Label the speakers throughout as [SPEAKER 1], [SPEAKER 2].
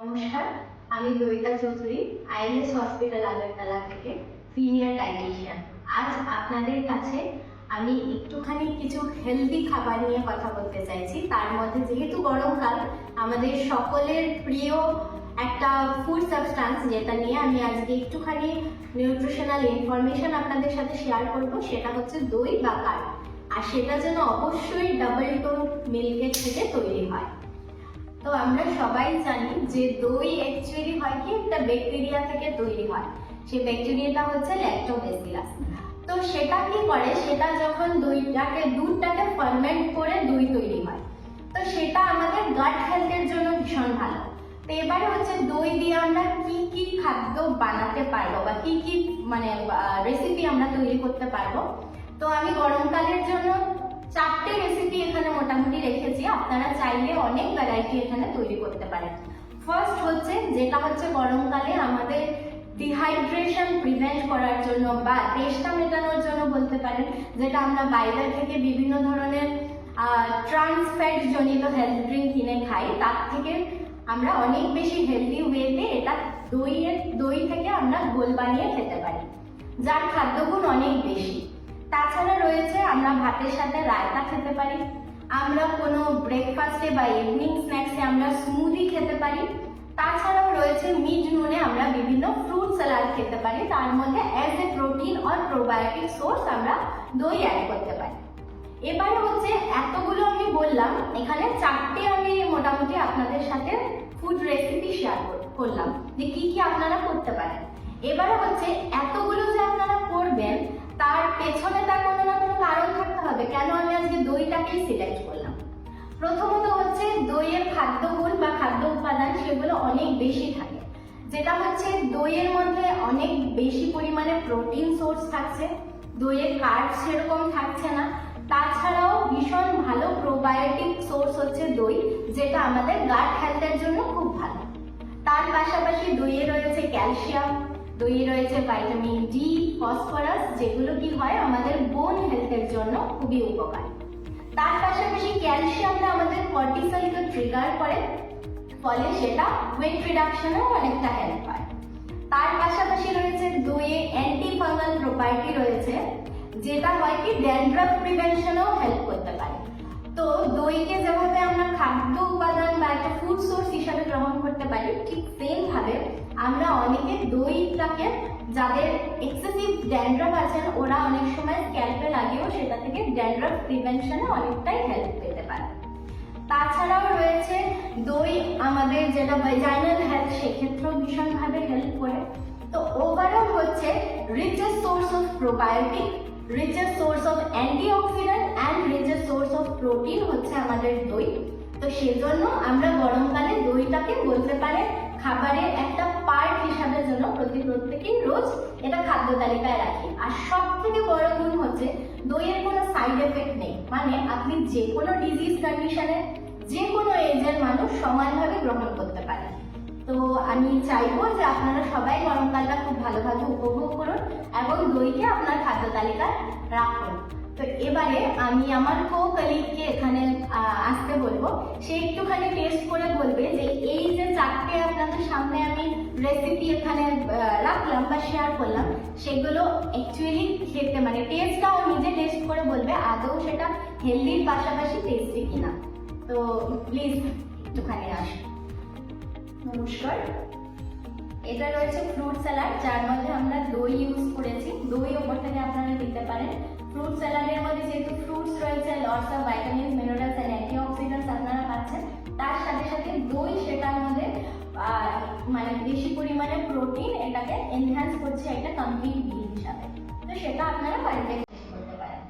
[SPEAKER 1] নমস্কার, আমি কবিতা Chowdhury, ILS hospital Agartala থেকে সিনিয়র ডায়েটিশিয়ান। আজ আপনাদের কাছে আমি একটুখানি কিছু হেলদি খাবার নিয়ে কথা বলতে চাইছি। তার মধ্যে যেহেতু গরমকাল, আমাদের সকলের প্রিয় একটা ফুড সাবস্টান্স যেটা নিয়ে আমি আজকে একটুখানি নিউট্রিশনাল ইনফরমেশন আপনাদের সাথে শেয়ার করব, সেটা হচ্ছে দই বা কার্ড। আর সেটা যেন অবশ্যই ডাবল টোন মিল্কের থেকে তৈরি হয়। তো আমরা সবাই জানি যে দই অ্যাকচুয়ালি হয় কি একটা ব্যাকটেরিয়া থেকে তৈরি হয়। সেই ব্যাকটেরিয়াটা হচ্ছে ল্যাক্টোব্যাসিলাস। তো সেটা কি করে, সেটা যখন দুধটাকে ফার্মেন্ট করে দই তৈরি হয়, তো সেটা আমাদের গাট হেলথের জন্য ভীষণ ভালো। তো এবারে হচ্ছে দই দিয়ে আমরা কি কি খাদ্য বানাতে পারবো বা কি কি রেসিপি আমরা তৈরি করতে পারবো। তো আমি গরমকালের জন্য 4টে রেসিপি এখানে মোটামুটি রেখেছি। আপনারা চাইলে অনেক ভ্যারাইটি এখানে তৈরি করতে পারেন। ফার্স্ট হচ্ছে যেটা হচ্ছে গরমকালে আমাদের ডিহাইড্রেশন প্রিভেন্ট করার জন্য বা তেষ্টা মেটানোর জন্য বলতে পারেন, যেটা আমরা বাইরে থেকে বিভিন্ন ধরনের ট্রান্স ফ্যাট জনিত হেলথ ড্রিঙ্ক কিনে খাই, তার থেকে আমরা অনেক বেশি হেলদি ওয়েতে এটা দই থেকে আমরা গোল বানিয়ে খেতে পারি, যার খাদ্যগুণ অনেক বেশি। তাছাড়া রয়েছে আমরা ভাতের সাথে রায়তা খেতে পারি, আমরা কোনো ব্রেকফাস্টে বা ইভিনিং স্ন্যাক্সে আমরা স্মুদি খেতে পারি। তাছাড়াও রয়েছে মিড নুনে আমরা বিভিন্ন ফ্রুট স্যালাড খেতে পারি, তার মধ্যে as a protein or probiotic source আমরা দই অ্যাড করতে পারি। এবারে হচ্ছে এতগুলো আমি বললাম, এখানে 4টে আমি মোটামুটি আপনাদের সাথে ফুড রেসিপি শেয়ার করলাম যে কি কি আপনারা করতে পারেন। এবারে হচ্ছে এতগুলো যে আপনারা করবেন, তার পেছনে তার কোনো না কোনো কারণ থাকতে হবে কেন আমি আজকে দইটাকেই সিলেক্ট করলাম। প্রথমত হচ্ছে দইয়ের খাদ্যগুণ বা খাদ্য উপাদান সেগুলো অনেক বেশি থাকে, যেটা হচ্ছে দইয়ের মধ্যে অনেক বেশি পরিমাণে প্রোটিন সোর্স থাকছে, দইয়ের কার্ব সেরকম থাকছে না। তাছাড়াও ভীষণ ভালো প্রোবায়োটিক সোর্স হচ্ছে দই, যেটা আমাদের গাট হেলথের জন্য খুব ভালো। তার পাশাপাশি দইয়ে রয়েছে ক্যালসিয়াম, দইয়ে রয়েছে ভিটামিন ডি, ফসফরাস, যেগুলো কি হয় আমাদের বোন হেলথের জন্য খুবই উপকারী। তার পাশাপাশি ক্যালসিয়ামটা আমাদের কর্টিসলকে ট্রিগার করে, ফলে সেটা ওয়েট রিডাকশনেও অনেকটা হেল্প হয়। তার পাশাপাশি রয়েছে দইয়ে অ্যান্টি ফাঙ্গাল প্রপার্টি রয়েছে, যেটা হয় কি ড্যান্ড্রাফ প্রিভেনশনেও হেল্প করতে পারে। তো দইকে যেভাবে আমরা খাদ্য উপাদান বা একটা ফুড সোর্স হিসাবে গ্রহণ করতে পারি, ঠিক সেম ভাবে আমরা অনেকে দইটাকে, যাদের এক্সেসিভ ড্যান্ড্রাফ আছেন, ওরা অনেক সময় স্ক্যাল্পে লাগেও সেটা থেকে ড্যান্ড্রাফ প্রিভেনশনে অনেকটাই হেল্প পেতে পারে। তাছাড়াও রয়েছে দই আমাদের যেটা ভ্যাজাইনাল হেলথ, সেক্ষেত্রেও ভীষণভাবে হেল্প করে। তো ওভারঅল হচ্ছে richest source of probiotic, richest source of antioxidant and richest source of protein হচ্ছে আমাদের দই। তো সেজন্য আমরা গরমকালে দইটাকে বলতে পারে খাবারের একটা পার্ট হিসাবে যেন প্রত্যেকেই রোজ এটা খাদ্য তালিকায় রাখি। আর সব থেকে বড় গুণ হচ্ছে দইয়ের কোনো সাইড এফেক্ট নেই, মানে আপনি যে কোনো ডিজিজ কন্ডিশনে যে কোনো এজের মানুষ সমানভাবে গ্রহণ করতে পারেন। তো আমি চাইবো যে আপনারা সবাই গরমকালটা খুব ভালোভাবে উপভোগ করুন এবং দইকে আপনার খাদ্য তালিকায় রাখুন। তো এবারে আমি আমার কো-কলিগকে এখানে আসতে বলবো, সে একটুখানি টেস্ট করে বলবে যে এই যে 4টে আপনাদের সামনে আমি রেসিপি এখানে রাখলাম বা শেয়ার করলাম, সেগুলো অ্যাকচুয়ালি খেতে টেস্টটাও নিজে টেস্ট করে বলবে আদৌ সেটা হেলদির পাশাপাশি টেস্টি কিনা। তো প্লিজ একটুখানি আসুন। নমস্কার, এটা রয়েছে ফ্রুট স্যালাড, যার মধ্যে আমরা দই ইউজ করেছি। দই ওপর থেকে আপনারা দিতে পারেন। ফ্রুট স্যালাডের মধ্যে যেহেতু ফ্রুটস রয়েছে, lots of vitamin, minerals and antioxidants আপনারা পাচ্ছেন, তার সাথে সাথে দই সেটার মধ্যে বেশি পরিমাণে প্রোটিন এটাকে এনহ্যান্স করছে একটা কমপ্লিট মিল হিসাবে। তো সেটা আপনারা বাড়িতে করতে পারেন।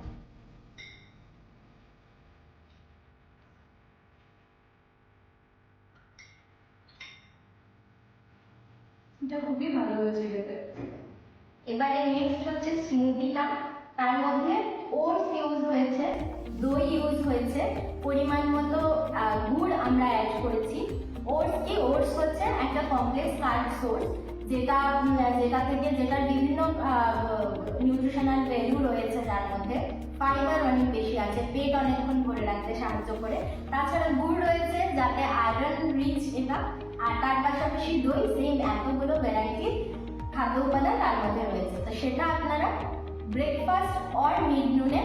[SPEAKER 2] এটা খুবই ভালো হয়েছে খেতে।
[SPEAKER 1] এবারে নেক্সট হচ্ছে স্মুদিটা। তার মধ্যে ওটস ইউজ হয়েছে, দই ইউজ হয়েছে, পরিমাণ মতো গুড় আমরা অ্যাড করেছি। ওটস হচ্ছে একটা কমপ্লেক্স কার্ব সোর্স, যেটার বিভিন্ন নিউট্রিশনাল ভ্যালু রয়েছে, যার মধ্যে ফাইবার অনেক বেশি আছে, পেট অনেকক্ষণ ভরে রাখতে সাহায্য করে। তাছাড়া গুড় রয়েছে যাতে আয়রন রিচ এটা, আর তার পাশাপাশি দই সেম এতগুলো ভ্যারাইটির খাদ্য উপাদান তার মধ্যে রয়েছে। তো সেটা আপনারা ব্রেকফাস্ট অর মিড নুনে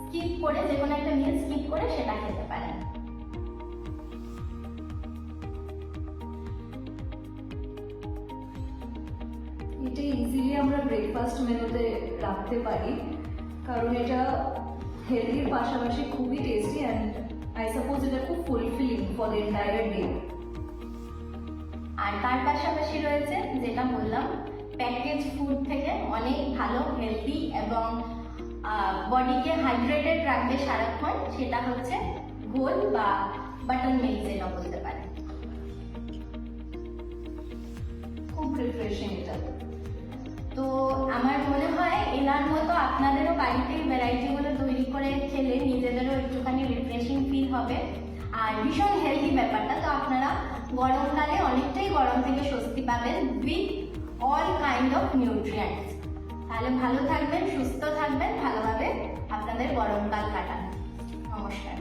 [SPEAKER 1] স্কিপ করে, যে কোনো একটা মিল স্কিপ করে সেটা খেতে পারেন।
[SPEAKER 2] এটা ইজিলি আমরা ব্রেকফাস্ট মেনুতে রাখতে পারি, কারণ এটা হেলদির পাশাপাশি খুবই টেস্টি অ্যান্ড আই সাপোজ এটা খুব fulfilling for the entire day.
[SPEAKER 1] আর তার পাশাপাশি রয়েছে যেটা বললাম, প্যাকেজ ফুড থেকে অনেক ভালো হেলদি এবং বডিকে হাইড্রেটেড রাখবে সারাক্ষণ, সেটা হচ্ছে গোল বা বাটার মিল্ক যেটা বলতে পারে।
[SPEAKER 2] খুব রিফ্রেশিং এটা।
[SPEAKER 1] তো আমার মনে হয় এনার মতো আপনাদেরও বাড়িতে ভ্যারাইটিগুলো তৈরি করে খেলে নিজেদেরও একটুখানি রিফ্রেশিং ফিল হবে আর ভীষণ হেলদি ব্যাপারটা। তো আপনারা গরমকালে অনেকটাই গরম থেকে স্বস্তি পাবেন with all kind of nutrients. তাহলে ভালো থাকবেন, সুস্থ থাকবেন, ভালোভাবে আপনাদের গরমকাল কাটান। নমস্কার।